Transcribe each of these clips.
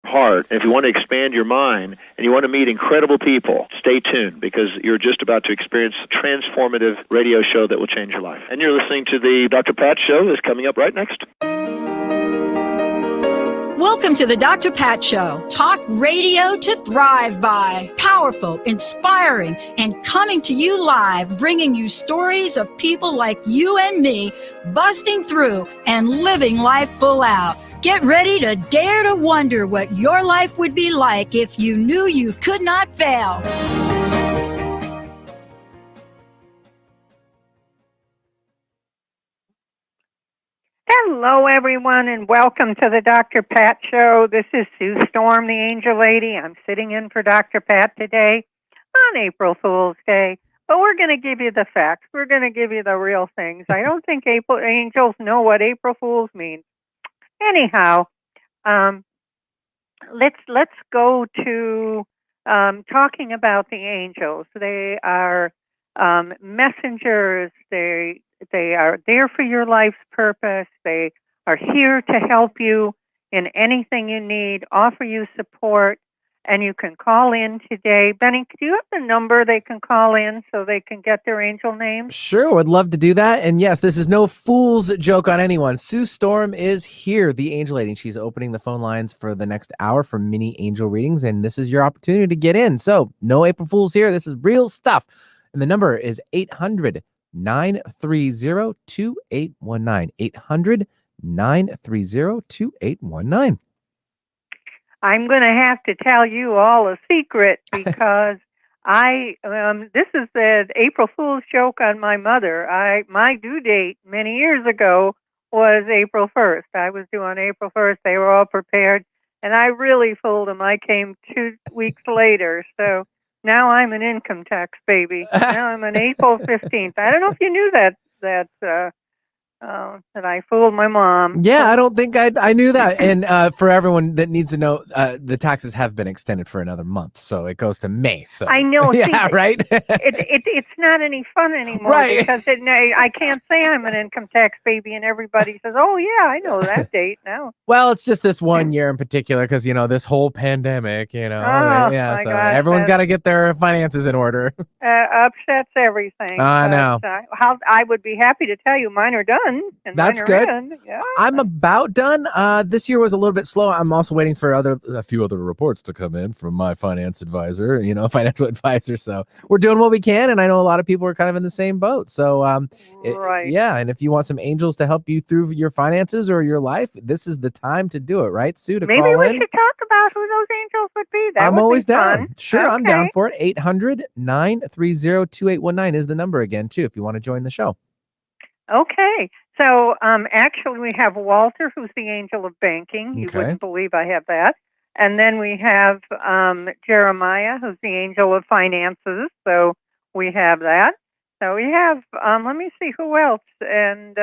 heart, and if you want to expand your mind, and you want to meet incredible people, stay tuned, because you're just about to experience a transformative radio show that will change your life. And you're listening to the Dr. Pat Show that's coming up right next. Welcome to the Dr. Pat Show. Talk radio to thrive by. Powerful, inspiring, and coming to you live, bringing you stories of people like you and me busting through and living life full out. Get ready to dare to wonder what your life would be like if you knew you could not fail. Hello, everyone, and welcome to the Dr. Pat Show. This is Sue Storm, the Angel Lady. I'm sitting in for Dr. Pat today on April Fool's Day. But we're going to give you the facts. We're going to give you the real things. I don't think angels know what April Fools means. Anyhow, let's go to talking about the angels. They are messengers. They are there for your life's purpose. They are here to help you in anything you need, offer you support, and you can call in today. Benny, do you have the number they can call in so they can get their angel name? Sure, would love to do that. And yes, this is no fool's joke on anyone. Sue Storm is here, the Angel Lady. She's opening the phone lines for the next hour for mini angel readings, and this is your opportunity to get in. So no April Fools here. This is real stuff. And the number is 800-930-2819. 800-930-2819. I'm going to have to tell you all a secret because this is the April Fool's joke on my mother. My due date many years ago was April 1st. I was due on April 1st. They were all prepared, and I really fooled them. I came 2 weeks later, so now I'm an income tax baby. Now I'm an April 15th. I don't know if you knew that I fooled my mom. Yeah, I don't think I knew that. And for everyone that needs to know, the taxes have been extended for another month, so it goes to May. So I know. Yeah, see, right. It's not any fun anymore, Right. Because I can't say I'm an income tax baby, and everybody says, "Oh yeah, I know that date now." Well, it's just this one year in particular because this whole pandemic. Oh, Yeah. my So gosh, everyone's got to get their finances in order. upsets everything. I know. I would be happy to tell you mine are done. And That's mine are good. in. Yeah. I'm about done. This year was a little bit slow. I'm also waiting for a few other reports to come in from my finance advisor, financial advisor. So we're doing what we can, and I know a lot of people are kind of in the same boat. So Right. yeah. And if you want some angels to help you through your finances or your life, this is the time to do it, right, Sue? To Maybe call we in. should talk about who those angels would be. That I'm would always be down. fun. Sure, I'm Okay. down for it. 800-930-2819 is the number again, too, if you want to join the show. Okay. So actually we have Walter, who's the angel of banking. You Okay. wouldn't believe I have that. And then we have Jeremiah, who's the angel of finances. So we have that. So we have, let me see who else. And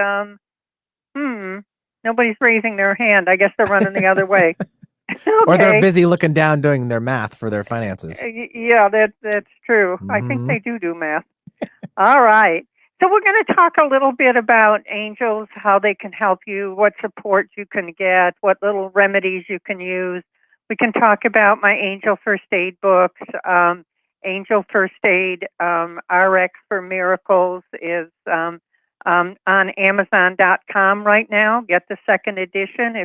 nobody's raising their hand. I guess they're running the other way. Okay. Or they're busy looking down doing their math for their finances. Yeah, that's true. I think they do math. All right. So we're going to talk a little bit about angels, how they can help you, what support you can get, what little remedies you can use. We can talk about my angel first aid books. Angel First Aid RX for Miracles is on Amazon.com right now. Get the second edition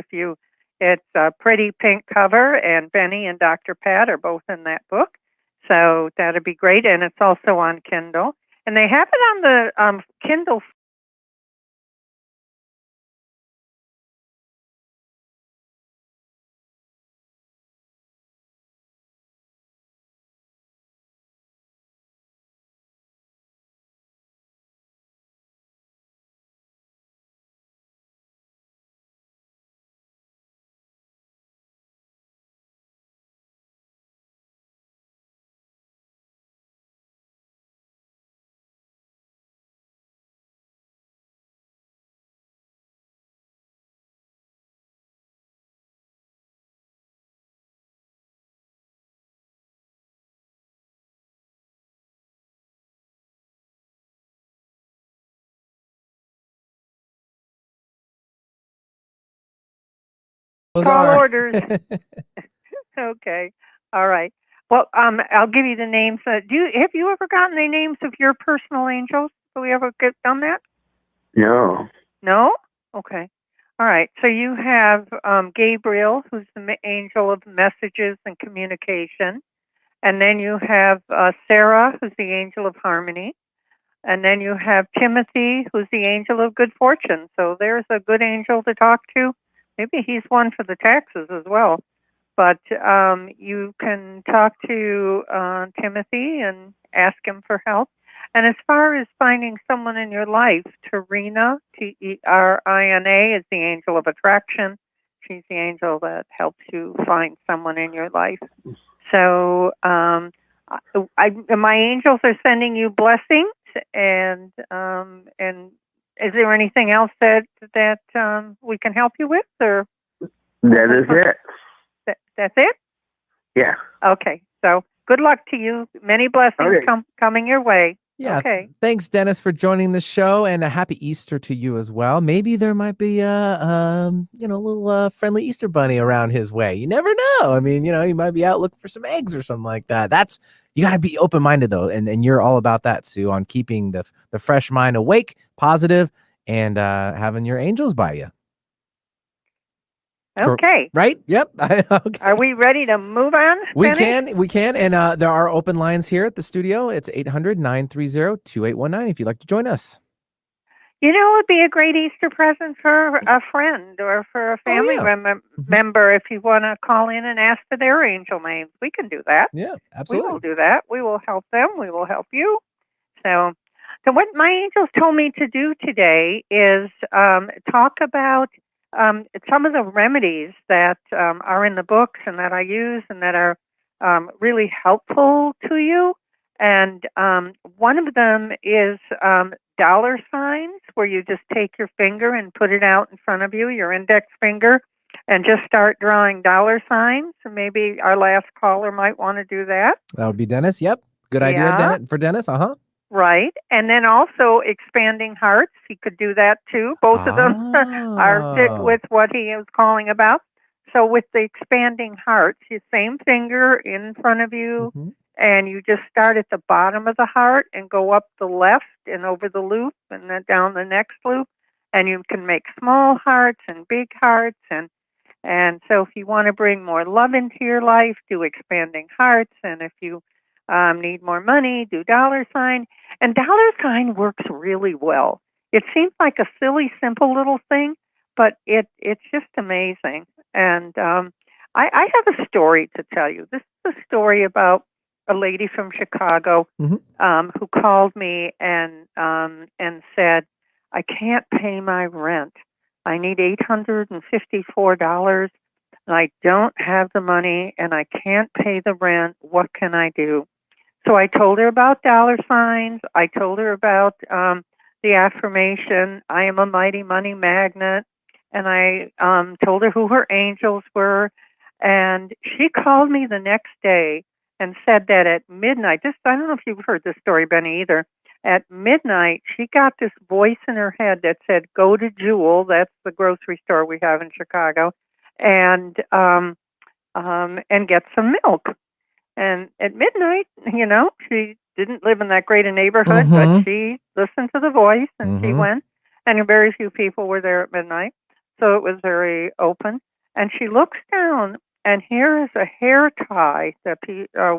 it's a pretty pink cover, and Benny and Dr. Pat are both in that book. So that'd be great. And it's also on Kindle. And they have it on the Kindle. Call orders. Okay. All right. Well, I'll give you the names. Have you ever gotten the names of your personal angels? Have we ever done that? No. No? Okay. All right. So you have Gabriel, who's the angel of messages and communication. And then you have Sarah, who's the angel of harmony. And then you have Timothy, who's the angel of good fortune. So there's a good angel to talk to. Maybe he's one for the taxes as well. But you can talk to Timothy and ask him for help. And as far as finding someone in your life, Terina, Terina, is the angel of attraction. She's the angel that helps you find someone in your life. So my angels are sending you blessings, and is there anything else that we can help you with, or that is it? That's it? Yeah. Okay. So good luck to you. Many blessings coming your way. Yeah. Okay. Thanks, Dennis, for joining the show, and a happy Easter to you as well. Maybe there might be a little friendly Easter bunny around his way. You never know. I mean, he might be out looking for some eggs or something like that. You got to be open-minded though, and you're all about that, Sue, on keeping the fresh mind awake, positive, and having your angels by you. Okay. Right? Yep. Okay. Are we ready to move on? We Dennis? can. And there are open lines here at the studio. It's 800-930-2819 if you'd like to join us. It would be a great Easter present for a friend or for a family member if you want to call in and ask for their angel names. We can do that. Yeah, absolutely. We will do that. We will help them. We will help you. So what my angels told me to do today is talk about some of the remedies that are in the books and that I use and that are really helpful to you. And one of them is dollar signs, where you just take your finger and put it out in front of you, your index finger, and just start drawing dollar signs. Maybe our last caller might want to do that. That would be Dennis. Yep. Good idea for Dennis. Uh-huh. Right. And then also expanding hearts. He could do that too. Both of them are fit with what he is calling about. So with the expanding hearts, your same finger in front of you, and you just start at the bottom of the heart and go up the left and over the loop and then down the next loop. And you can make small hearts and big hearts. And so if you want to bring more love into your life, do expanding hearts. And if you need more money, do dollar sign. And dollar sign works really well. It seems like a silly, simple little thing, but it's just amazing. And I have a story to tell you. This is a story about a lady from Chicago who called me and said, I can't pay my rent. I need $854, and I don't have the money, and I can't pay the rent. What can I do? So I told her about dollar signs. I told her about the affirmation, I am a mighty money magnet. And I told her who her angels were. And she called me the next day and said that at midnight, I don't know if you've heard this story, Benny, either. At midnight, she got this voice in her head that said, go to Jewel, that's the grocery store we have in Chicago, and get some milk. And at midnight, she didn't live in that great a neighborhood, but she listened to the voice and she went. And very few people were there at midnight. So it was very open. And she looks down, and here is a hair tie that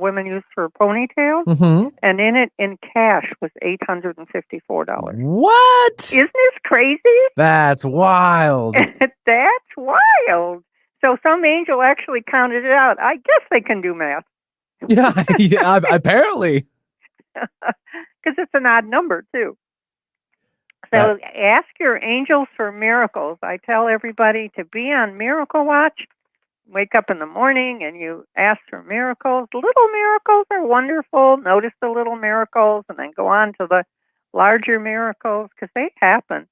women use for a ponytail. And in it, in cash, was $854. What? Isn't this crazy? That's wild. That's wild. So some angel actually counted it out. I guess they can do math. Yeah, apparently. Because it's an odd number, too. So ask your angels for miracles. I tell everybody to be on Miracle Watch. Wake up in the morning and you ask for miracles. Little miracles are wonderful. Notice the little miracles and then go on to the larger miracles because they happen.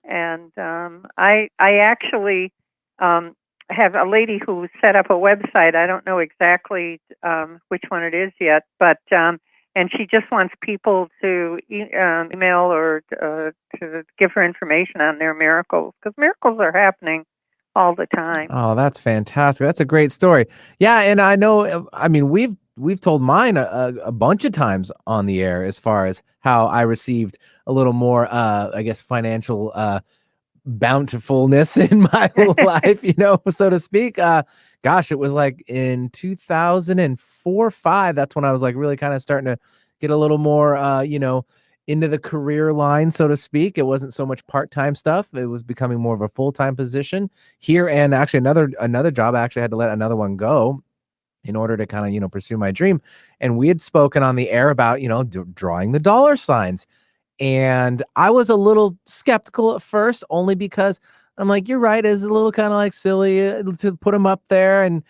And I actually have a lady who set up a website. I don't know exactly which one it is yet, but and she just wants people to email or to give her information on their miracles, because miracles are happening all the time. Oh, that's fantastic. That's a great story. Yeah, and I know. I mean, we've told mine a bunch of times on the air as far as how I received a little more, I guess, financial bountifulness in my life, so to speak. Gosh, it was like in 2004, 5. That's when I was like really kind of starting to get a little more, into the career line, so to speak. It wasn't so much part-time stuff. It was becoming more of a full-time position here. And actually another job, I actually had to let another one go in order to kind of, pursue my dream. And we had spoken on the air about, drawing the dollar signs. And I was a little skeptical at first, only because I'm like, you're right, it's a little kind of like silly to put them up there. And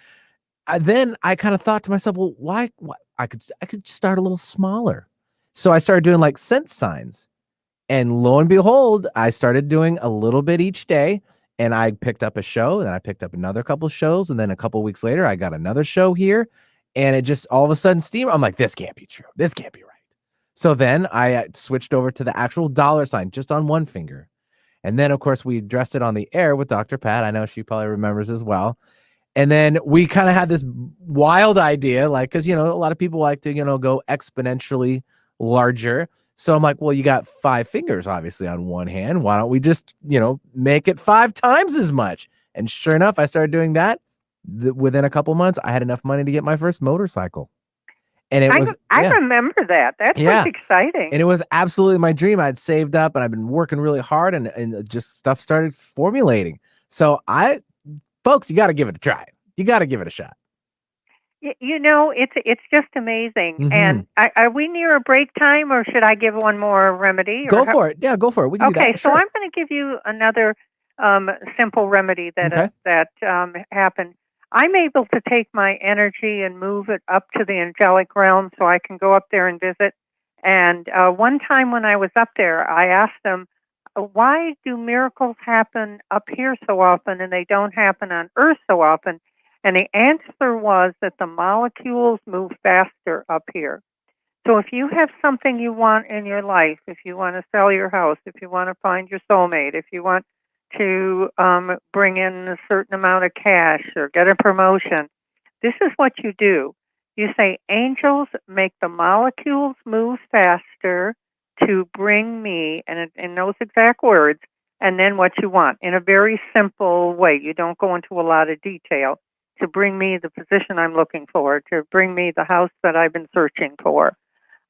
then I kind of thought to myself, well, why? I could start a little smaller. So I started doing like cent signs. And lo and behold, I started doing a little bit each day. And I picked up a show, and then I picked up another couple shows. And then a couple weeks later, I got another show here. And it just all of a sudden steam. I'm like, this can't be true. This can't be right. So then I switched over to the actual dollar sign just on one finger. And then, of course, we addressed it on the air with Dr. Pat. I know she probably remembers as well. And then we kind of had this wild idea, like, because, a lot of people like to, go exponentially larger. So I'm like, well, you got 5 fingers, obviously, on one hand. Why don't we just, make it 5 times as much? And sure enough, I started doing that. Within a couple months, I had enough money to get my first motorcycle. And it was, I yeah. remember that. That was exciting. And it was absolutely my dream. I'd saved up and I've been working really hard, and just stuff started formulating. So folks, you got to give it a try. You got to give it a shot. It's just amazing. And are we near a break time, or should I give one more remedy? Go for it. Yeah, go for it. We can do that. Okay, so I'm going to give you another simple remedy that happened. I'm able to take my energy and move it up to the angelic realm, so I can go up there and visit. And one time when I was up there, I asked them, why do miracles happen up here so often and they don't happen on Earth so often? And the answer was that the molecules move faster up here. So if you have something you want in your life, if you want to sell your house, if you want to find your soulmate, if you want to bring in a certain amount of cash or get a promotion, this is what you do. You say, angels, make the molecules move faster to bring me, and in those exact words, and then what you want in a very simple way. You don't go into a lot of detail. To bring me the position I'm looking for, to bring me the house that I've been searching for.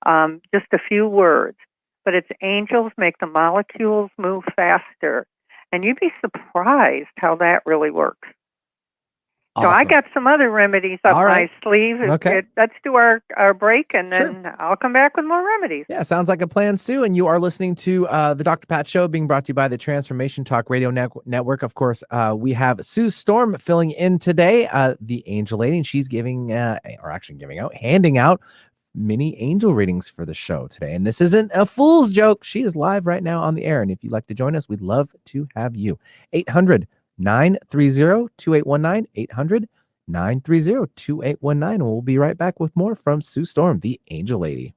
Just a few words. But it's angels make the molecules move faster. And you'd be surprised how that really works. Awesome. So I got some other remedies up my sleeve. Okay. Let's do our break, and then I'll come back with more remedies. Yeah, sounds like a plan, Sue. And you are listening to the Dr. Pat Show, being brought to you by the Transformation Talk Radio Network. Of course, we have Sue Storm filling in today, the Angel Lady, and she's handing out mini angel readings for the show today. And this isn't a fool's joke. She is live right now on the air. And if you'd like to join us, we'd love to have you. 800-930-2819, 800-930-2819. And we'll be right back with more from Sue Storm, the Angel Lady.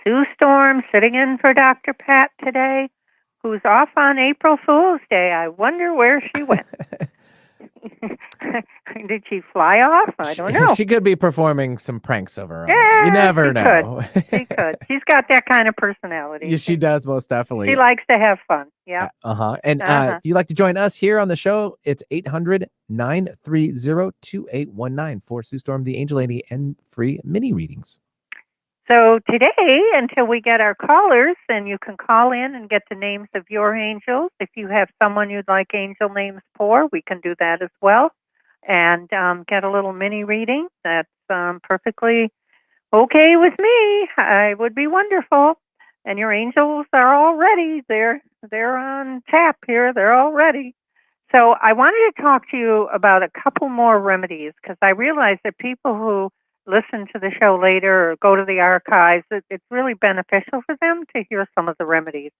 Sue Storm sitting in for Dr. Pat today, who's off on April Fool's Day. I wonder where she went. Did she fly off? I don't know. She could be performing some pranks of her own. Yeah, You never know. She could. She's got that kind of personality. Yeah, she does, most definitely. She likes to have fun. Yeah. And if you'd like to join us here on the show, it's 800-930-2819 for Sue Storm, the Angel Lady, and free mini readings. So today, until we get our callers, and you can call in and get the names of your angels. If you have someone you'd like angel names for, we can do that as well. And get a little mini reading. That's perfectly okay with me. It would be wonderful. And your angels are all ready. They're on tap here. They're all ready. So I wanted to talk to you about a couple more remedies, because I realize that people who listen to the show later or go to the archives, it's really beneficial for them to hear some of the remedies.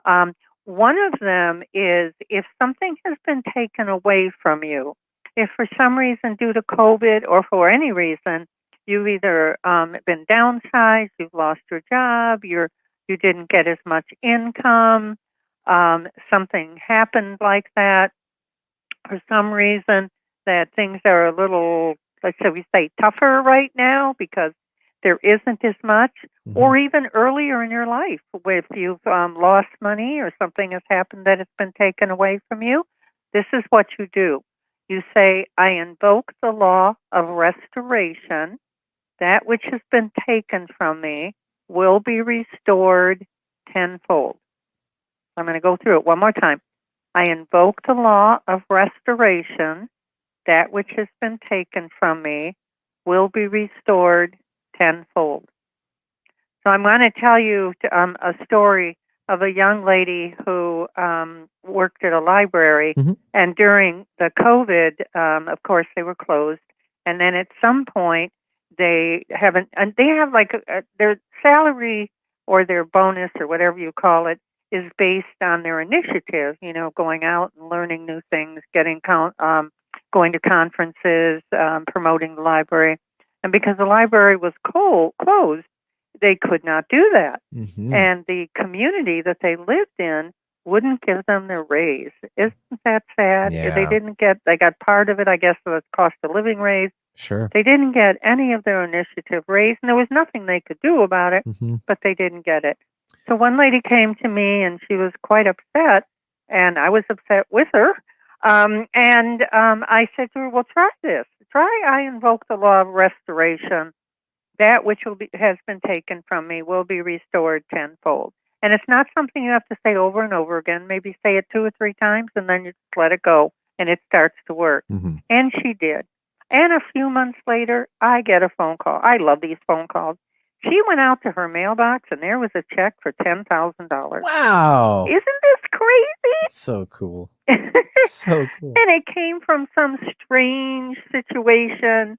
One of them is if something has been taken away from you, if for some reason due to COVID or for any reason, you've either been downsized, you've lost your job, you didn't get as much income, something happened like that, for some reason that things are a little, shall we say, tougher right now because there isn't as much, or even earlier in your life, if you've lost money or something has happened that has been taken away from you, this is what you do. You say, I invoke the law of restoration. That which has been taken from me will be restored tenfold. I'm going to go through it one more time. I invoke the law of restoration. That which has been taken from me will be restored tenfold. So I'm going to tell you a story of a young lady who worked at a library, and during the COVID, of course, they were closed. And then at some point, they have like their salary or their bonus or whatever you call it is based on their initiative. Going out and learning new things, going to conferences, promoting the library. And because the library was closed, they could not do that. And the community that they lived in wouldn't give them their raise. Isn't that sad? Yeah. They got part of it, I guess, the cost of living raise. Sure. They didn't get any of their initiative raised, and there was nothing they could do about it, but they didn't get it. So one lady came to me, and she was quite upset, and I was upset with her. I said to her, well, try this. I invoke the law of restoration. That which has been taken from me will be restored tenfold. And it's not something you have to say over and over again. Maybe say it 2 or 3 times, and then you just let it go, and it starts to work. And she did. And a few months later, I get a phone call. I love these phone calls. She went out to her mailbox, and there was a check for $10,000. Wow. Isn't this crazy? So cool. So cool. And it came from some strange situation,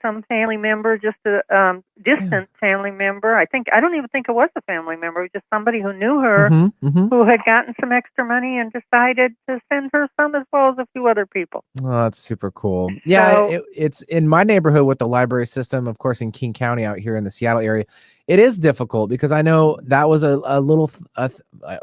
some family member, just a distant family member. I don't even think it was a family member. It was just somebody who knew her, who had gotten some extra money and decided to send her some, as well as a few other people. Oh, that's super cool. Yeah, it's in my neighborhood with the library system, of course, in King County out here in the Seattle area. It is difficult because I know that was a little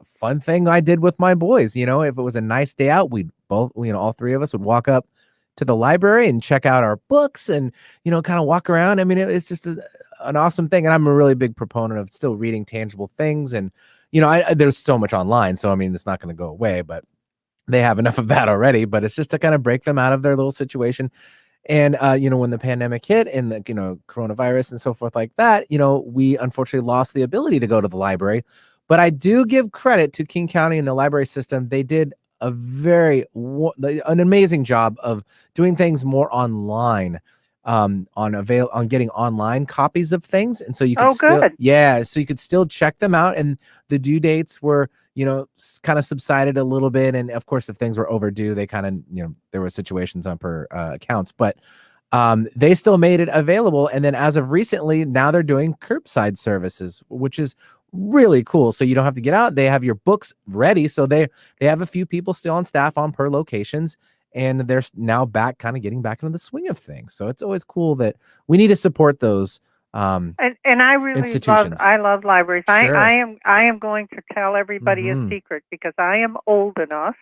fun thing I did with my boys. If it was a nice day out, we'd both, all 3 of us would walk up to the library and check out our books and, kind of walk around. I mean, it's just an awesome thing. And I'm a really big proponent of still reading tangible things. And, there's so much online. So, I mean, it's not going to go away, but they have enough of that already. But it's just to kind of break them out of their little situation. And, when the pandemic hit and the, coronavirus and so forth like that, we unfortunately lost the ability to go to the library. But I do give credit to King County and the library system. They did an amazing job of doing things more online, on getting online copies of things. And so you could so you could still check them out. And the due dates were, kind of subsided a little bit. And of course, if things were overdue, they kind of, there were situations on per accounts, but they still made it available. And then as of recently, now they're doing curbside services, which is really cool. So you don't have to get out. They have your books ready. So they have a few people still on staff on per locations, and they're now getting back into the swing of things. So it's always cool that we need to support those And I really institutions. love libraries. Sure. I am going to tell everybody a secret, because I am old enough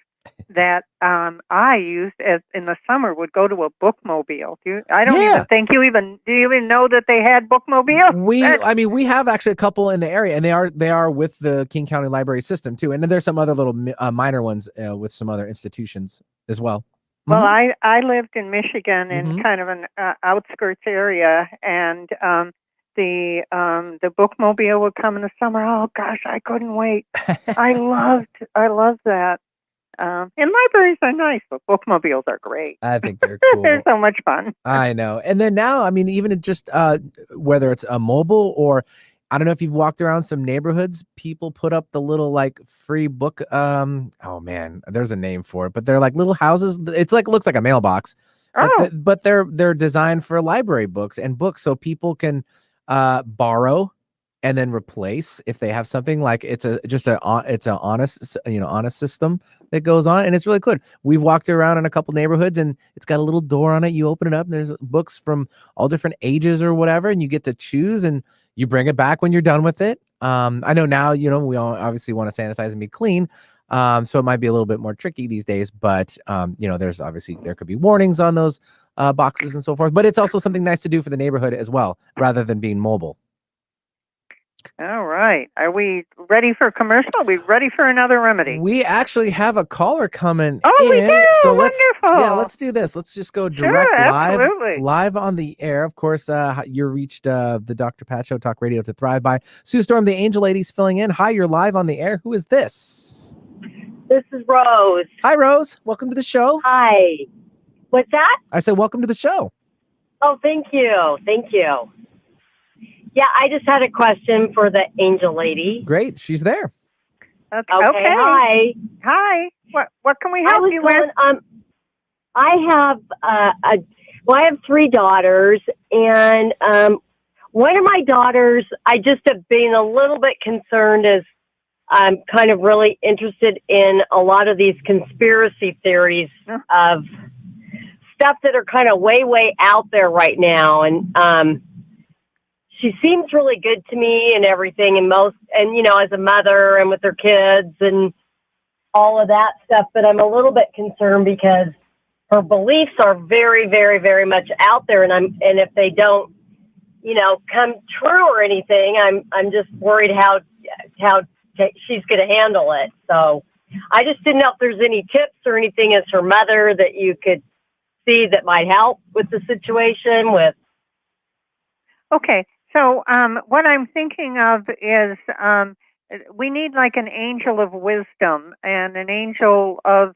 that I used, as in the summer, would go to a bookmobile. I don't even think do you even know that they had bookmobiles? We have actually a couple in the area, and they are with the King County Library system too. And then there's some other little minor ones with some other institutions as well. Well, I lived in Michigan in kind of an outskirts area, and the bookmobile would come in the summer. Oh gosh, I couldn't wait. I loved that. And libraries are nice, but bookmobiles are great. I think they're cool. They're so much fun. I know. And then now, I mean, even just whether it's a mobile or, I don't know if you've walked around some neighborhoods, people put up the little like free book. Oh man, there's a name for it, but they're like little houses. It's like, looks like a mailbox, but they're designed for library books and books, so people can borrow and then replace if they have something. Like it's an honest system that goes on, and it's really good. We've walked around in a couple neighborhoods, and it's got a little door on it. You open it up, and there's books from all different ages or whatever, and you get to choose, and you bring it back when you're done with it. I know now, we all obviously want to sanitize and be clean, so it might be a little bit more tricky these days. But there's obviously, there could be warnings on those boxes and so forth. But it's also something nice to do for the neighborhood as well, rather than being mobile. All right. Are we ready for a commercial? Are we ready for another remedy? We actually have a caller coming in. We do? So Wonderful. let's do this. Let's just go direct live on the air. Of course, you reached the Dr. Pat Show, Talk Radio to Thrive By. Sue Storm, the Angel Lady's filling in. Hi, you're live on the air. Who is this? This is Rose. Hi, Rose. Welcome to the show. Hi. What's that? I said welcome to the show. Oh, thank you. Thank you. Yeah, I just had a question for the Angel Lady. Great. She's there. Okay. Hi. Hi. What can we help you with? I have 3 daughters, and one of my daughters, I just have been a little bit concerned, as I'm kind of really interested in a lot of these conspiracy theories of stuff that are kind of way out there right now. And she seems really good to me and everything, and as a mother and with her kids and all of that stuff. But I'm a little bit concerned because her beliefs are very, very, very much out there, and if they don't, come true or anything, I'm just worried how she's going to handle it. So I just didn't know if there's any tips or anything as her mother that you could see that might help with the situation with. Okay. So what I'm thinking of is we need like an angel of wisdom and an angel of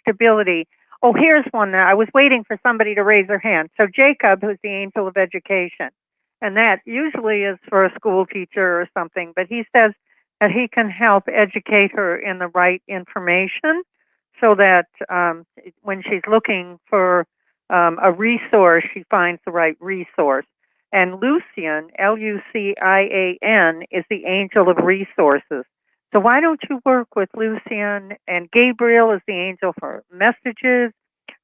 stability. Oh, here's one. I was waiting for somebody to raise their hand. So Jacob, who's the angel of education, and that usually is for a school teacher or something, but he says that he can help educate her in the right information so that when she's looking for a resource, she finds the right resource. And Lucian, Lucian, is the angel of resources. So why don't you work with Lucian? And Gabriel is the angel for messages.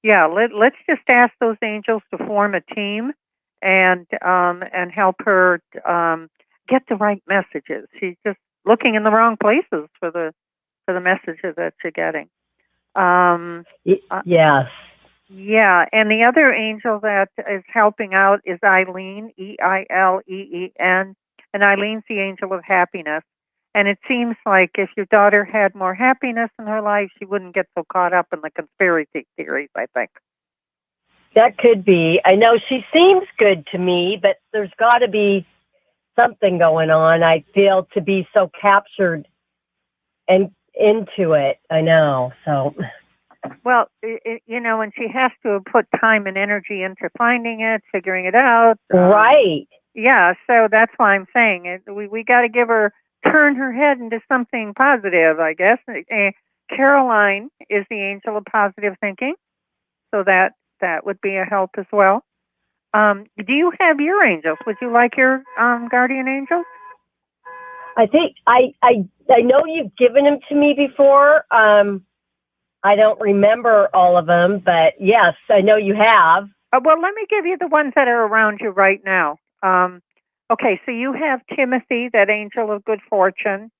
Yeah, let's just ask those angels to form a team and help her get the right messages. She's just looking in the wrong places for the messages that she's getting. Yes. Yeah, and the other angel that is helping out is Eileen, Eileen, and Eileen's the angel of happiness. And it seems like if your daughter had more happiness in her life, she wouldn't get so caught up in the conspiracy theories, I think. That could be. I know she seems good to me, but there's got to be something going on. I feel to be so captured and into it. I know, so... Well, and she has to put time and energy into finding it, figuring it out. Right. Yeah, so that's why I'm saying it. We got to turn her head into something positive, I guess. Caroline is the angel of positive thinking, so that would be a help as well. Do you have your angels? Would you like your guardian angels? I think I know you've given them to me before. I don't remember all of them, but yes, I know you have. Well, let me give you the ones that are around you right now. Okay, so you have Timothy, that angel of good fortune,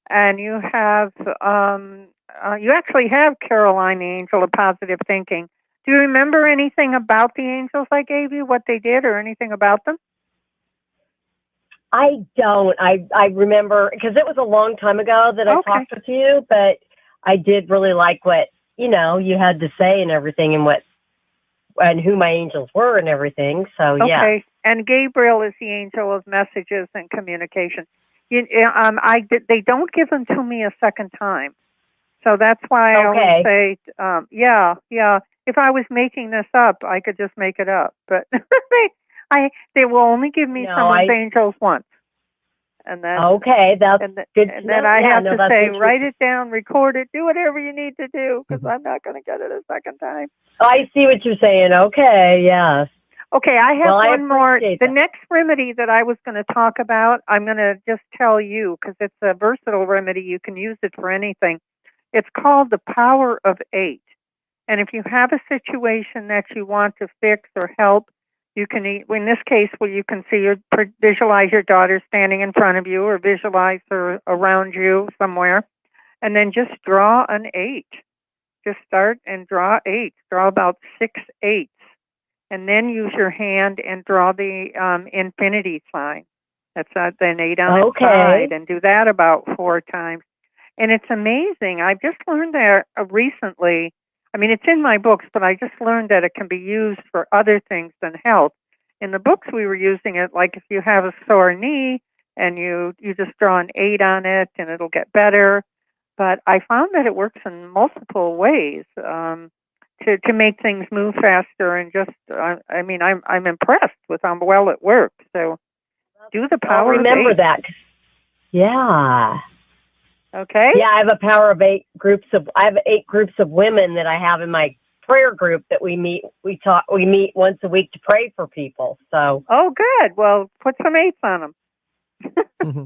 and you have you actually have Caroline, the angel of positive thinking. Do you remember anything about the angels I gave you, what they did, or anything about them? I don't. I remember, because it was a long time ago that I talked with you, but I did really like what, you had to say and everything, and who my angels were and everything. So, yeah. Okay. And Gabriel is the angel of messages and communication. They don't give them to me a second time. So that's why I always say, yeah. If I was making this up, I could just make it up. But they will only give me someone's angels once. And then that's good. And then I have to say, write it down, record it, do whatever you need to do, because I'm not going to get it a second time. I see what you're saying. Okay, yes. Okay, I have one more. The next remedy that I was going to talk about, I'm going to just tell you, because it's a versatile remedy. You can use it for anything. It's called the Power of 8. And if you have a situation that you want to fix or help, you can, in this case, you can visualize your daughter standing in front of you, or visualize her around you somewhere, and then just draw an 8. Just start and draw 8. Draw about 6 8s. And then use your hand and draw the infinity sign. That's an 8 on its side, and do that about 4 times. And it's amazing. I've just learned that recently. I mean, it's in my books, but I just learned that it can be used for other things than health. In the books, we were using it like if you have a sore knee and you just draw an 8 on it and it'll get better. But I found that it works in multiple ways. To make things move faster, and just I'm impressed with how well it works. So do the power. I'll remember of 8. that. Yeah. Okay. Yeah, I have a power of 8 groups of. I have 8 groups of women that I have in my prayer group that we meet. We meet once a week to pray for people. So. Oh, good. Well, put some 8s on them.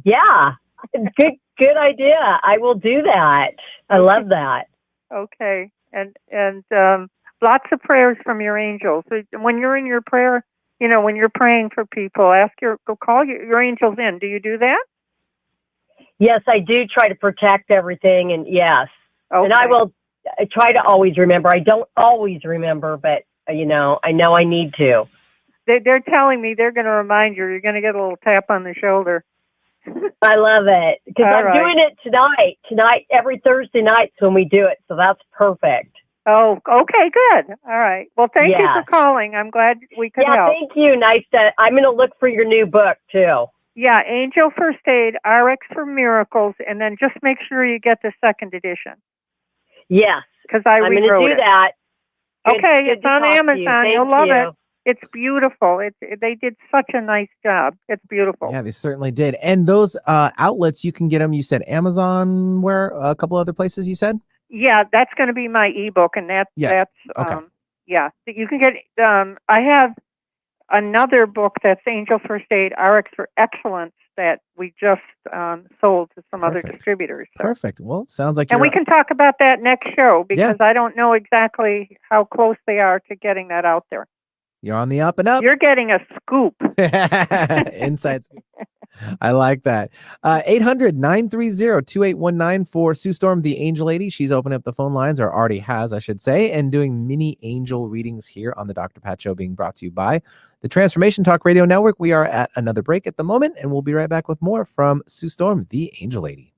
Yeah. Good idea. I will do that. I love that. Okay. And lots of prayers from your angels. So when you're in your prayer, when you're praying for people, call your angels in. Do you do that? Yes, I do try to protect everything, and yes. Okay. And I try to always remember. I don't always remember, but I know I need to. They're telling me they're going to remind you. You're going to get a little tap on the shoulder. I love it, because I'm doing it tonight. Tonight, every Thursday nights when we do it, so that's perfect. Oh, okay, good. All right. Well, thank you for calling. I'm glad we could help. Yeah, thank you. I'm going to look for your new book, too. Yeah, Angel First Aid, RX for Miracles, and then just make sure you get the second edition. Yes. Because I'm going to do that. Okay, it's on Amazon. You'll love it. It's beautiful. They did such a nice job. It's beautiful. Yeah, they certainly did. And those outlets, you can get them, you said Amazon, where a couple other places you said? Yeah, that's going to be my ebook, and that's okay. Yeah, you can get I have another book that's Angel First Aid, RX for Excellence, that we just sold to some other distributors. So. Perfect. Well, sounds like and we can talk about that next show, because I don't know exactly how close they are to getting that out there. You're on the up and up. You're getting a scoop. Inside scoop. I like that. 800-930-2819 for Sue Storm, the Angel Lady. She's opening up the phone lines, or already has, I should say, and doing mini angel readings here on the Dr. Pat Show, being brought to you by the Transformation Talk Radio Network. We are at another break at the moment, and we'll be right back with more from Sue Storm, the Angel Lady.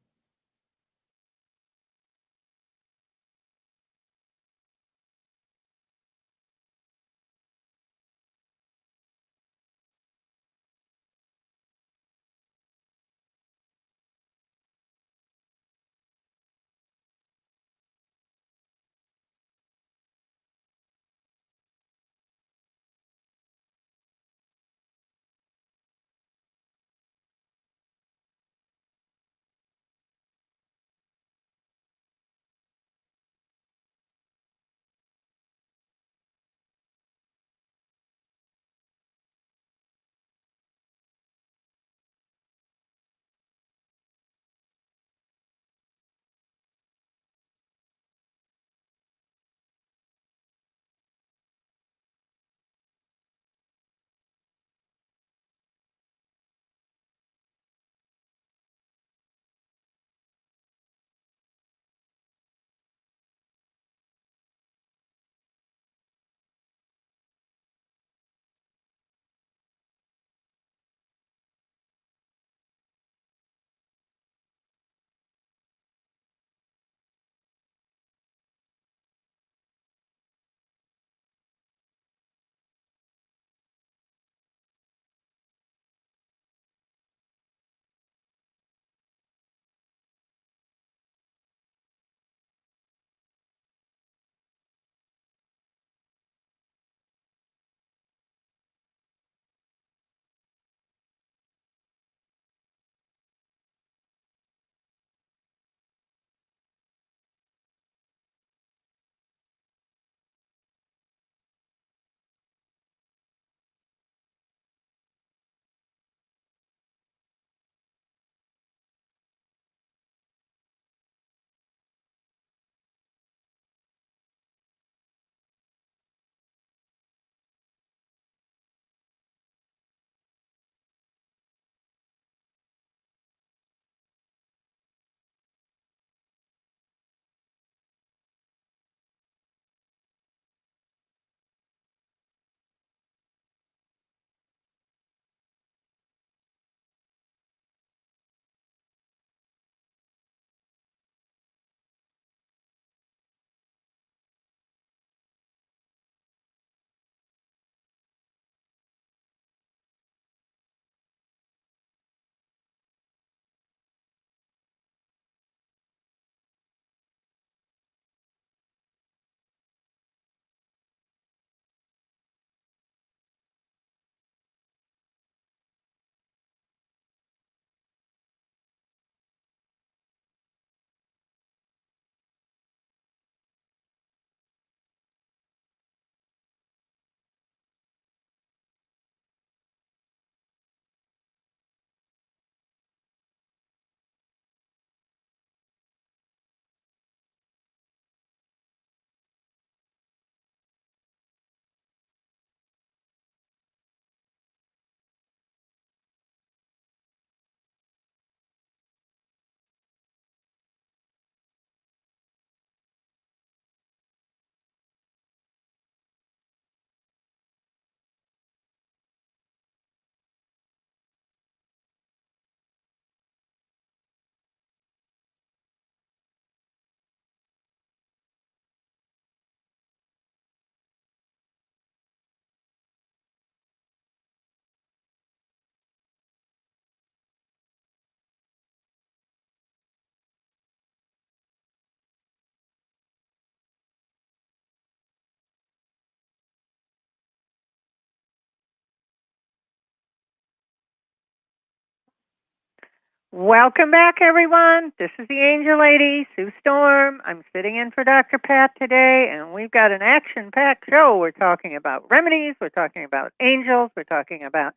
Welcome back, everyone. This is the Angel Lady, Sue Storm. I'm sitting in for Dr. Pat today, and we've got an action-packed show. We're talking about remedies. We're talking about angels. We're talking about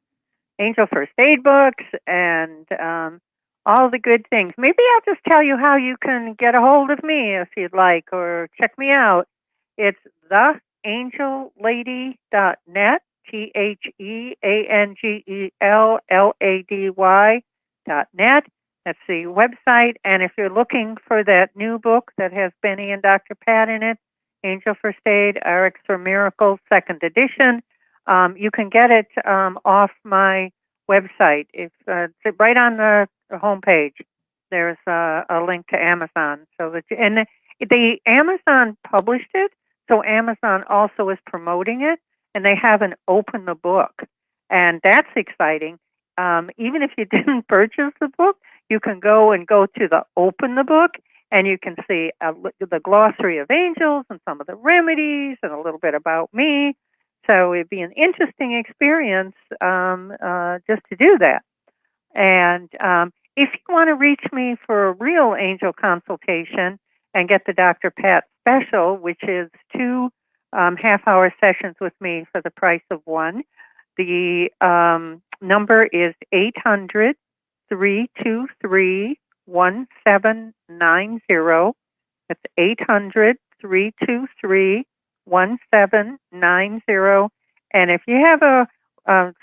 angel first aid books and all the good things. Maybe I'll just tell you how you can get a hold of me if you'd like, or check me out. It's theangellady.net, TheAngellLady.net. That's the website. And if you're looking for that new book that has Benny and Dr. Pat in it, Angel First Aid, RX for Miracles, second edition, you can get it off my website. It's right on the homepage. There's a link to Amazon. So that the Amazon published it, so Amazon also is promoting it, and they haven't opened the book, and that's exciting. Even if you didn't purchase the book, you can go to the open the book, and you can see the glossary of angels and some of the remedies and a little bit about me. So it'd be an interesting experience just to do that. And if you want to reach me for a real angel consultation and get the Dr. Pat special, which is 2 half-hour sessions with me for the price of one, the number is 800-323-1790. That's 800-323-1790. And if you have a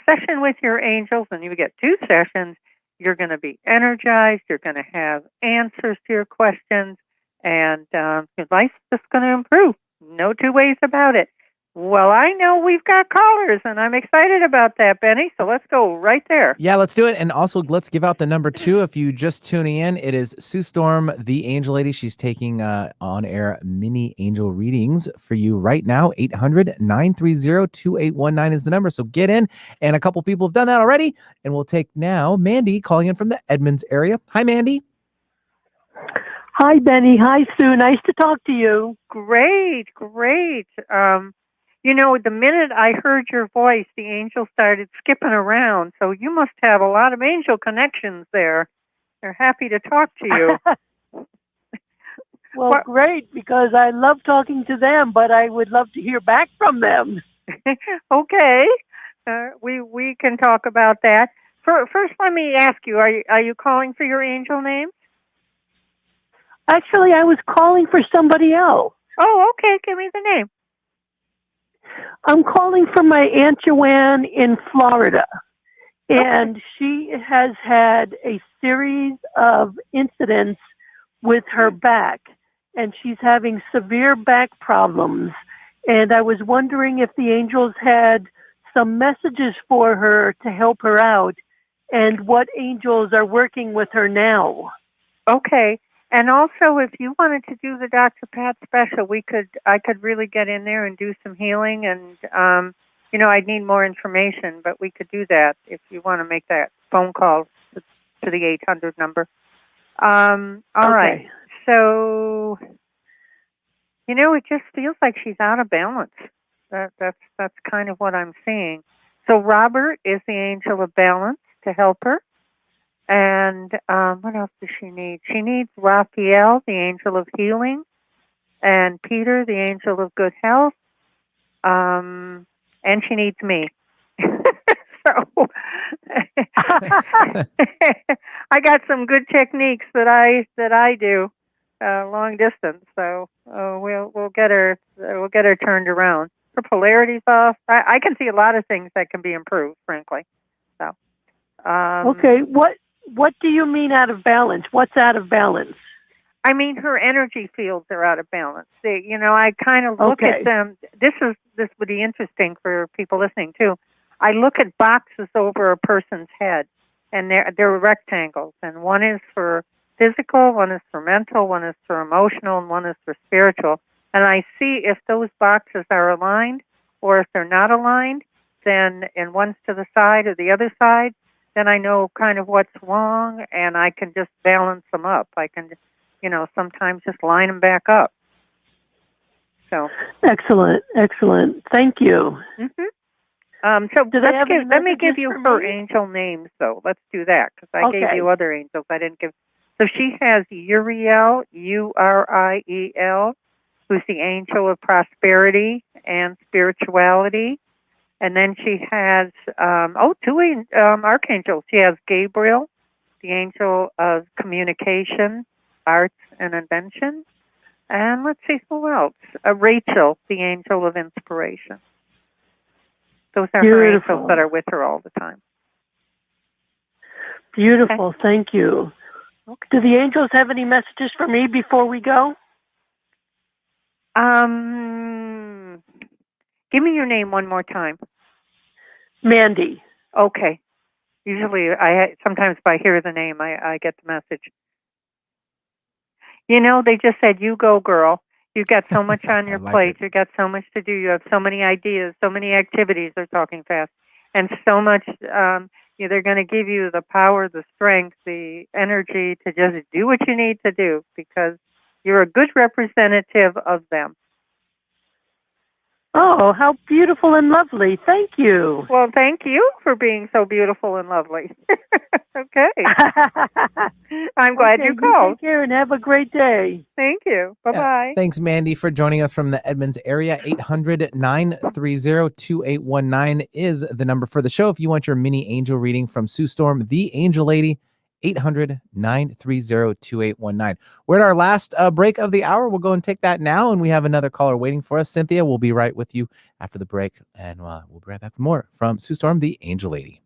session with your angels and you get 2 sessions, you're going to be energized, you're going to have answers to your questions, and your life's just going to improve. No 2 ways about it. Well, I know we've got callers, and I'm excited about that, Benny, so let's go right there. Yeah, let's do it. And also, let's give out the number 2. If you just tuning in, it is Sue Storm, the Angel Lady. She's taking on-air mini angel readings for you right now. 800-930-2819 is the number. So get in. And a couple people have done that already. And we'll take now Mandy calling in from the Edmonds area. Hi, Mandy. Hi, Benny. Hi, Sue. Nice to talk to you. Great. You know, the minute I heard your voice, the angels started skipping around. So you must have a lot of angel connections there. They're happy to talk to you. Well, great, because I love talking to them, but I would love to hear back from them. Okay. We can talk about that. First, let me ask you, are you calling for your angel name? Actually, I was calling for somebody else. Oh, okay. Give me the name. I'm calling for my Aunt Joanne in Florida, and she has had a series of incidents with her back, and she's having severe back problems. And I was wondering if the angels had some messages for her to help her out, and what angels are working with her now. Okay. And also, if you wanted to do the Dr. Pat special, I could really get in there and do some healing. And I'd need more information, but we could do that if you want to make that phone call to the 800 number. All right. So, it just feels like she's out of balance. That's kind of what I'm seeing. So Robert is the angel of balance to help her. And what else does she need? She needs Raphael, the angel of healing, and Peter, the angel of good health, and she needs me. So I got some good techniques that I do long distance. So we'll get her turned around. Her polarity's off. I can see a lot of things that can be improved, frankly. So okay, what do you mean out of balance? What's out of balance? I mean, her energy fields are out of balance. I kind of look at them. This would be interesting for people listening too. I look at boxes over a person's head, and they're rectangles, and one is for physical, one is for mental, one is for emotional, and one is for spiritual. And I see if those boxes are aligned, or if they're not aligned, then and one's to the side or the other side, then I know kind of what's wrong, and I can just balance them up. I can, sometimes just line them back up. So excellent. Thank you. Mm-hmm. So Do they have any let me give messages you for her me? angel names, though. Let's do that, because I gave Okay. you other angels. I didn't give. So she has Uriel, Uriel, who's the angel of prosperity and spirituality. And then she has, two archangels. She has Gabriel, the angel of communication, arts, and invention. And let's see who else. Rachel, the angel of inspiration. Those are her Beautiful. angels that are with her all the time. Beautiful. Okay. Thank you. Okay. Do the angels have any messages for me before we go? Give me your name one more time. Mandy. Okay. Usually, sometimes if I hear the name, I get the message. They just said, "You go, girl. You got so much on your plate. You got so much to do. You have so many ideas, so many activities." They're talking fast, and so much. They're going to give you the power, the strength, the energy to just do what you need to do because you're a good representative of them. Oh, how beautiful and lovely. Thank you. Well, thank you for being so beautiful and lovely. Okay. I'm glad you called. Take care and have a great day. Thank you. Bye-bye. Thanks, Mandy, for joining us from the Edmonds area. 800-930-2819 is the number for the show. If you want your mini angel reading from Sue Storm, the Angel Lady, 800-930-2819. We're at our last break of the hour. We'll go and take that now, and we have another caller waiting for us. Cynthia, we'll be right with you after the break, and we'll be right back with more from Sue Storm, the Angel Lady.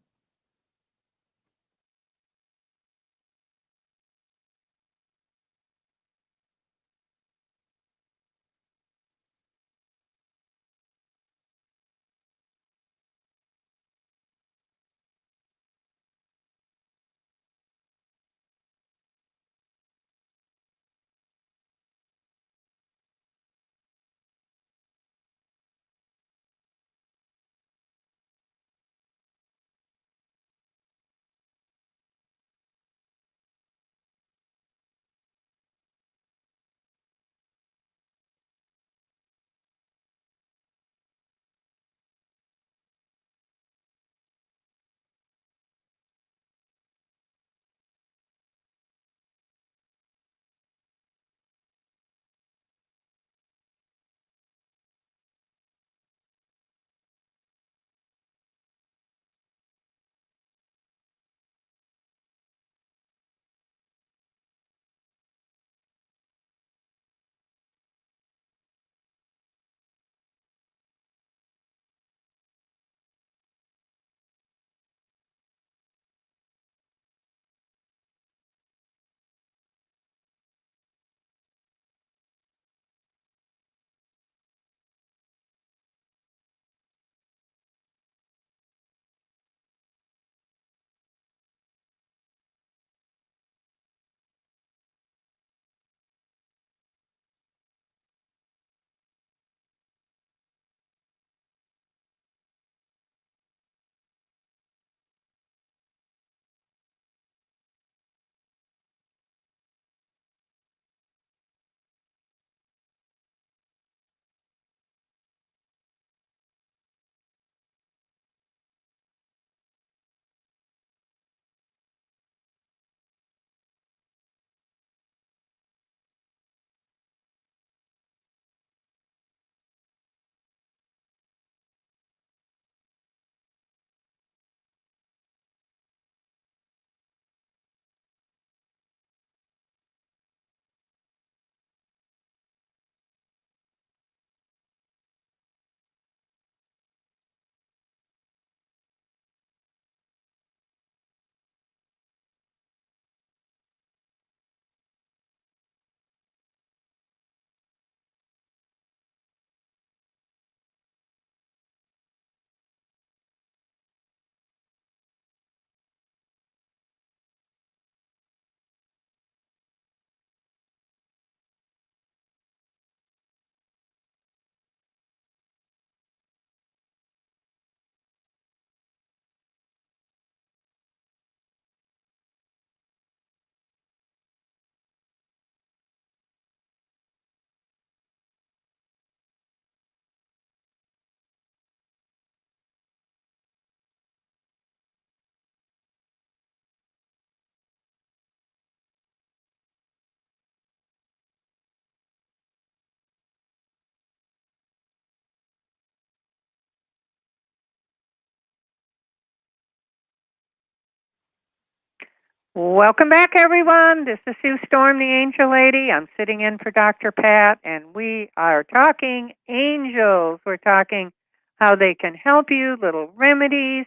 Welcome back, everyone. This is Sue Storm, the Angel Lady. I'm sitting in for Dr. Pat, and we are talking angels. We're talking how they can help you, little remedies.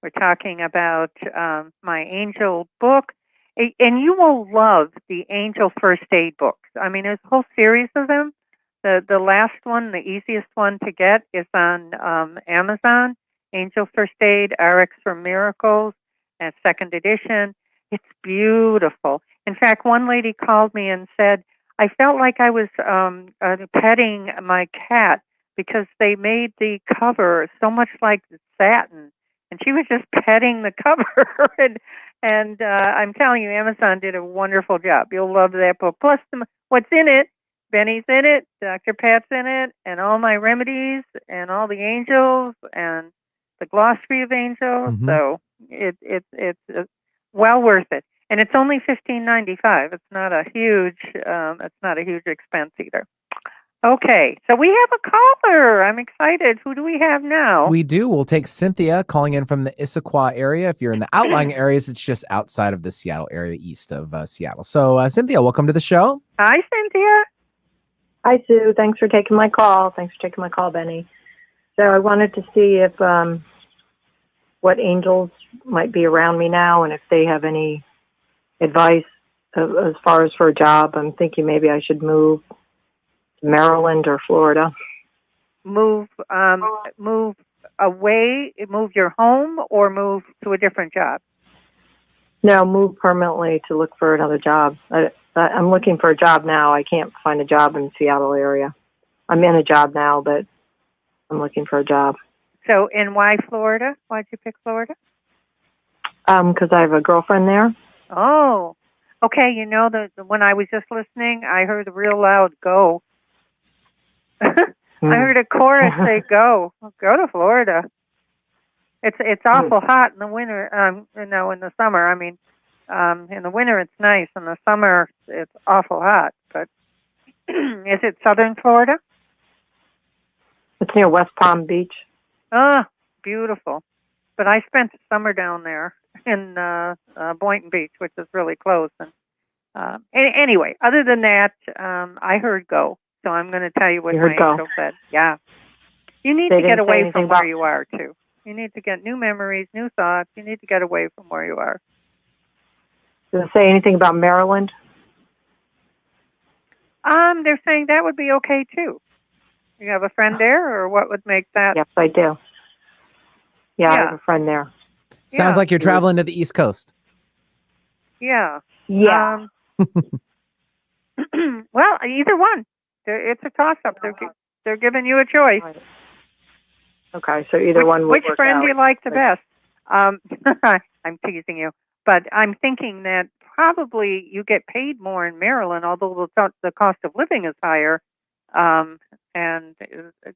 We're talking about my angel book. And you will love the angel first aid books. I mean, there's a whole series of them. The last one, the easiest one to get, is on Amazon, Angel First Aid, RX for Miracles, and second edition. It's beautiful. In fact, one lady called me and said, I felt like I was petting my cat because they made the cover so much like satin. And she was just petting the cover. and I'm telling you, Amazon did a wonderful job. You'll love that book. Plus, what's in it, Benny's in it, Dr. Pat's in it, and all my remedies, and all the angels, and the glossary of angels. Mhm. So it's well worth it, and it's only $15.95. It's not a huge expense either. Okay, so we have a caller. I'm excited. Who do we have now? We do. We'll take Cynthia calling in from the Issaquah area. If you're in the outlying areas, it's just outside of the Seattle area, east of Seattle. So, Cynthia, welcome to the show. Hi, Cynthia. Hi, Sue. Thanks for taking my call. Benny. So I wanted to see if what angels might be around me now, and if they have any advice as far as for a job. I'm thinking maybe I should move to Maryland or Florida. Move away, move your home, or move to a different job? No, move permanently to look for another job. I'm looking for a job now. I can't find a job in the Seattle area. I'm in a job now, but I'm looking for a job. So, and why Florida? Why'd you pick Florida? Because I have a girlfriend there. Oh, okay. You know, when I was just listening, I heard a real loud go. I heard a chorus say go. Go to Florida. It's awful hot in the winter. In the summer. I mean, in the winter it's nice. In the summer it's awful hot. But is it southern Florida? It's near West Palm Beach. Ah, beautiful. But I spent the summer down there in Boynton Beach, which is really close. And anyway, other than that, I heard go. So I'm going to tell you what my angel said. Yeah. You need to get away from where you are, too. You need to get new memories, new thoughts. You need to get away from where you are. Did it say anything about Maryland? They're saying that would be okay, too. You have a friend there, or what would make that? Yes, I do. Yeah, I have a friend there. Sounds like you're traveling to the East Coast. Yeah. Yeah. Well, either one. It's a toss-up. They're giving you a choice. Okay, so either one will Which work friend out. do you like the best? I'm teasing you, but I'm thinking that probably you get paid more in Maryland, although the cost of living is higher, and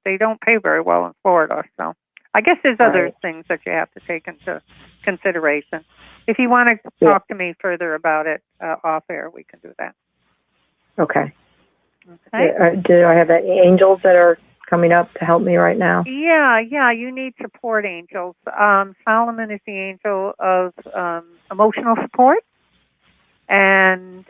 they don't pay very well in Florida. So I guess there's other things that you have to take into consideration. If you want to talk to me further about it off air, we can do that. Okay. Okay. Do I have any angels that are coming up to help me right now? Yeah, you need support angels. Solomon is the angel of emotional support and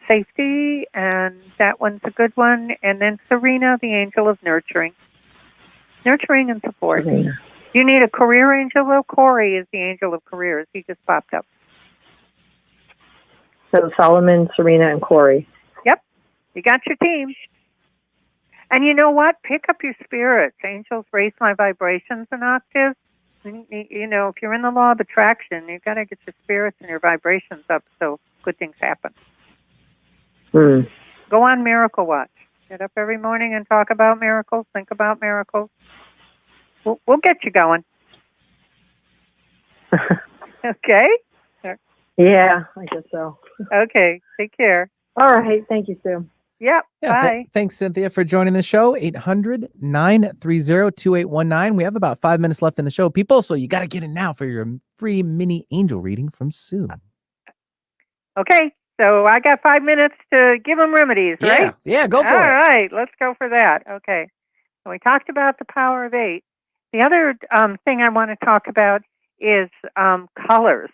safety, and that one's a good one. And then Serena, the angel of nurturing and support. Serena. You need a career angel, though. Corey is the angel of careers. He just popped up. So Solomon, Serena, and Corey. Yep, you got your team. And you know what? Pick up your spirits. Angels raise my vibrations an octave. You know, if you're in the law of attraction, you've got to get your spirits and your vibrations up so good things happen. Go on Miracle Watch. Get up every morning and talk about miracles. Think about miracles. We'll get you going. Okay? Yeah, I guess so. Okay, take care. All right, thank you, Sue. Yep, bye. Thanks, Cynthia, for joining the show. 800-930-2819. We have about 5 minutes left in the show, people, so you got to get in now for your free mini angel reading from Sue. Okay, so I got 5 minutes to give them remedies, right? Yeah, go for it. All right, let's go for that. Okay, so we talked about the power of 8. The other thing I want to talk about is colors.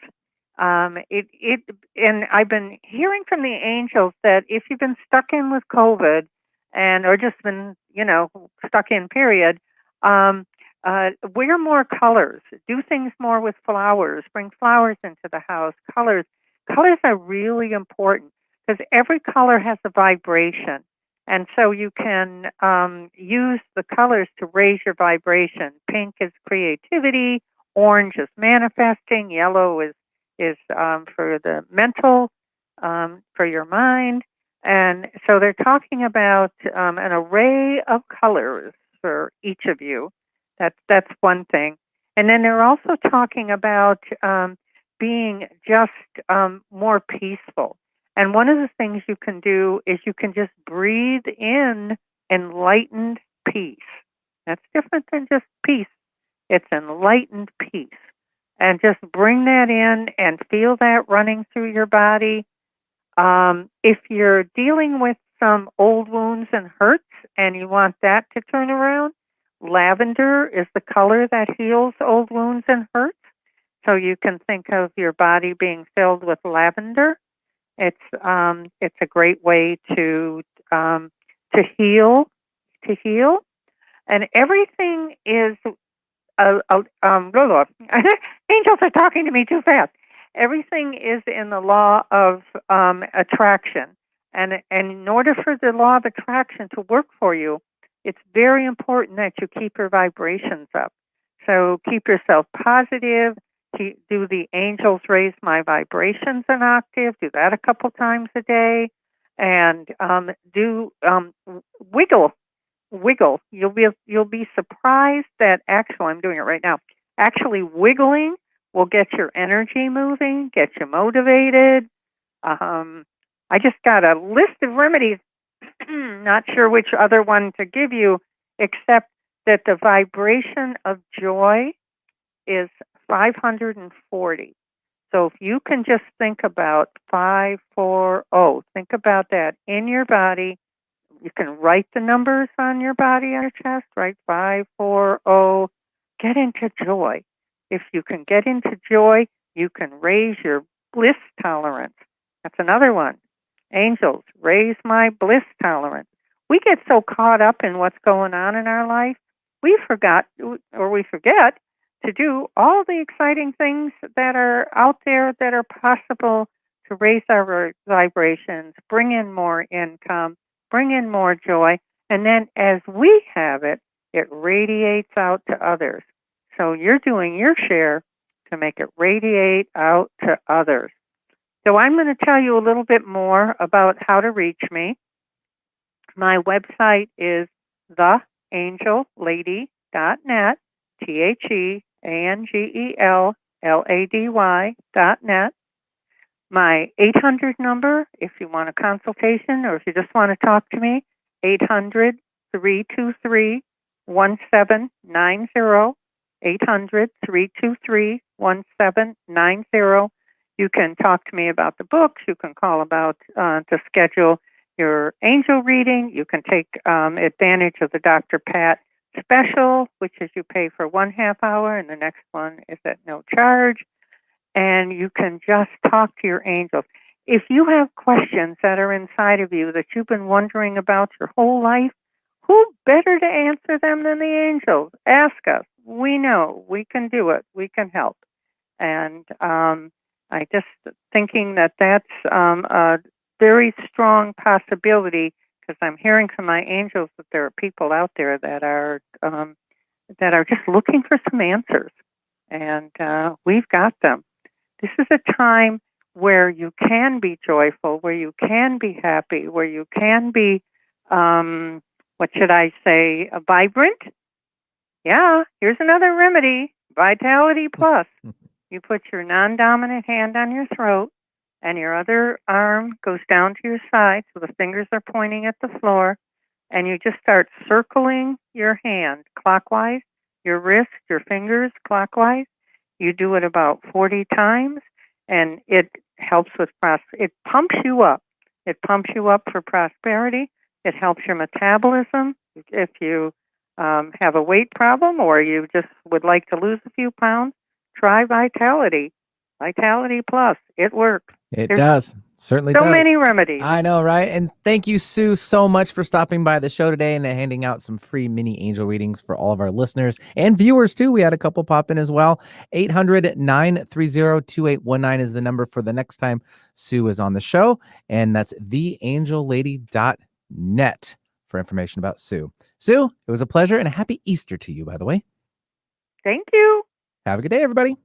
And I've been hearing from the angels that if you've been stuck in with COVID or just been, stuck in period, wear more colors, do things more with flowers, bring flowers into the house, colors. Colors are really important because every color has a vibration. And so you can use the colors to raise your vibration. Pink is creativity, orange is manifesting, yellow is for the mental, for your mind. And so they're talking about an array of colors for each of you. That's one thing. And then they're also talking about being just more peaceful. And one of the things you can do is you can just breathe in enlightened peace. That's different than just peace. It's enlightened peace. And just bring that in and feel that running through your body. If you're dealing with some old wounds and hurts and you want that to turn around, lavender is the color that heals old wounds and hurts. So you can think of your body being filled with lavender. It's a great way to heal, and everything is. Angels are talking to me too fast. Everything is in the law of attraction, and in order for the law of attraction to work for you, it's very important that you keep your vibrations up. So keep yourself positive. Do the angels raise my vibrations an octave? Do that a couple times a day, and do wiggle. You'll be surprised that actually I'm doing it right now. Actually, wiggling will get your energy moving, get you motivated. I just got a list of remedies. Not sure which other one to give you, except that the vibration of joy is 540. So if you can just think about 540, think about that in your body. You can write the numbers on your body, on your chest, right? 540. Get into joy. If you can get into joy, you can raise your bliss tolerance. That's another one. Angels, raise my bliss tolerance. We get so caught up in what's going on in our life, we forget to do all the exciting things that are out there that are possible to raise our vibrations, bring in more income, bring in more joy, and then as we have it, it radiates out to others. So you're doing your share to make it radiate out to others. So I'm going to tell you a little bit more about how to reach me. My website is theangellady.net, TheAngellady.net. My 800 number, if you want a consultation or if you just want to talk to me, 800-323-1790, 800-323-1790. You can talk to me about the books. You can call about to schedule your angel reading. You can take advantage of the Dr. Pat special, which is you pay for 1/2 hour, and the next one is at no charge. And you can just talk to your angels. If you have questions that are inside of you that you've been wondering about your whole life, who better to answer them than the angels? Ask us. We know. We can do it. We can help. And I just thinking that that's a very strong possibility, because I'm hearing from my angels that there are people out there that are just looking for some answers, and we've got them. This is a time where you can be joyful, where you can be happy, where you can be, vibrant. Yeah, here's another remedy, Vitality Plus. You put your non-dominant hand on your throat, and your other arm goes down to your side, so the fingers are pointing at the floor, and you just start circling your hand clockwise, your wrist, your fingers clockwise. You do it about 40 times, and it helps with it pumps you up. It pumps you up for prosperity. It helps your metabolism. If you have a weight problem or you just would like to lose a few pounds, try Vitality. Vitality Plus. It works. It There's does. Certainly so does. many remedies. I know, right? And thank you, Sue, so much for stopping by the show today and handing out some free mini angel readings for all of our listeners and viewers, too. We had a couple pop in as well. 800-930-2819 is the number for the next time Sue is on the show. And that's theangellady.net for information about Sue. Sue, it was a pleasure and a happy Easter to you, by the way. Thank you. Have a good day, everybody.